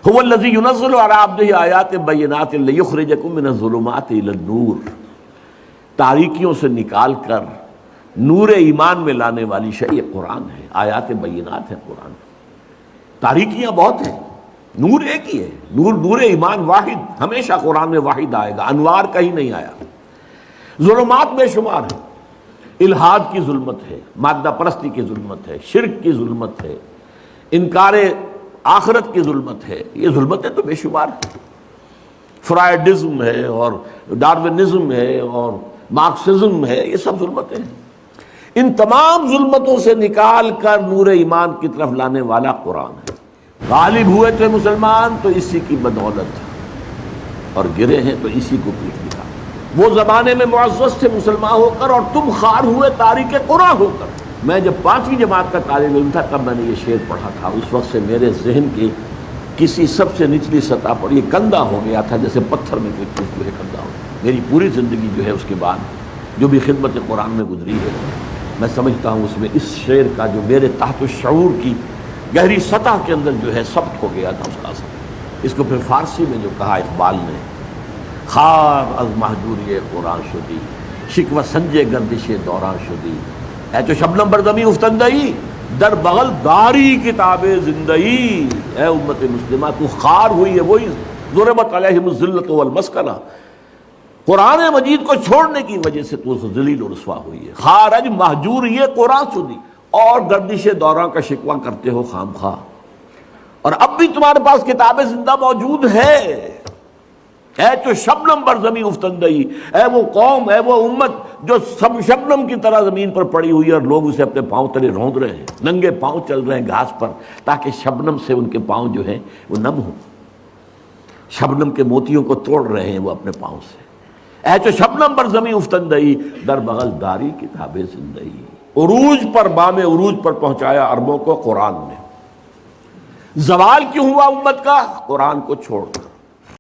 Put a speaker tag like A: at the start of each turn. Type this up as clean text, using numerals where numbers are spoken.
A: هو الذی ينزل على عبده آیات بینات لیخرجکم من الظلمات الی النور، تاریکیوں سے نکال کر نور ایمان میں لانے والی شے یہ قرآن ہے، آیات بینات ہے قرآن۔ تاریکیاں بہت ہیں، نور ایک ہی ہے، نور ایمان واحد، ہمیشہ قرآن میں واحد آئے گا، انوار کہیں نہیں آیا۔ ظلمات بے شمار ہیں، الحاد کی ظلمت ہے، مادہ پرستی کی ظلمت ہے، شرک کی ظلمت ہے، انکار آخرت کی ظلمت ہے، یہ ظلمتیں تو بے شمار ہیں۔ فرائیڈزم ہے اور ڈارونزم ہے اور مارکسزم ہے، یہ سب ظلمتیں ہیں۔ ان تمام ظلمتوں سے نکال کر نور ایمان کی طرف لانے والا قرآن ہے۔ غالب ہوئے تھے مسلمان تو اسی کی بدولت، اور گرے ہیں تو اسی کو پیٹ دکھا۔ وہ زمانے میں معزز تھے مسلمان ہو کر، اور تم خوار ہوئے تاریک قرآن ہو کر۔ میں جب 5ویں جماعت کا طالب علم تھا تب میں نے یہ شعر پڑھا تھا، اس وقت سے میرے ذہن کی کسی سب سے نچلی سطح پر یہ کندہ ہو گیا تھا، جیسے پتھر میں کوئی چیز جو ہے کندہ ہو۔ میری پوری زندگی جو ہے اس کے بعد جو بھی خدمت قرآن میں گزری ہے، میں سمجھتا ہوں اس میں اس شعر کا جو میرے تحت الشعور کی گہری سطح کے اندر جو ہے ثبت ہو گیا تھا اس کا اثر۔ اس کو پھر فارسی میں جو کہا اقبال نے، خار از محجوری قرآن شدی، شکوہ سنجے گردش دوران شدی، اے تو شبنم بردمی افتندئی در بغل داری کتاب زندئی۔ اے امت مسلمہ تو خار ہوئی ہے، وہی ضربت علیہم الذلۃ والمسکنہ، قرآن مجید کو چھوڑنے کی وجہ سے تو ذلیل و رسوا ہوئی ہے۔ خارج محجوری قرآن شدی، اور گردش دوراں کا شکوہ کرتے ہو خام خواہ، اور اب بھی تمہارے پاس کتاب زندہ موجود ہے۔ اے تو شبنم بر زمین افتندئی، اے وہ قوم، اے وہ امت جو سب شبنم کی طرح زمین پر پڑی ہوئی ہے، اور لوگ اسے اپنے پاؤں تلے روند رہے ہیں، ننگے پاؤں چل رہے ہیں گھاس پر، تاکہ شبنم سے ان کے پاؤں جو ہیں وہ نم ہوں۔ شبنم کے موتیوں کو توڑ رہے ہیں وہ اپنے پاؤں سے۔ اے تو شبنم بر زمین افتندئی در بغل داری کتاب زندئی۔ عروج پر، بام عروج پر پہنچایا عربوں کو قرآن نے۔ زوال کیوں ہوا امت کا؟ قرآن کو چھوڑ کر۔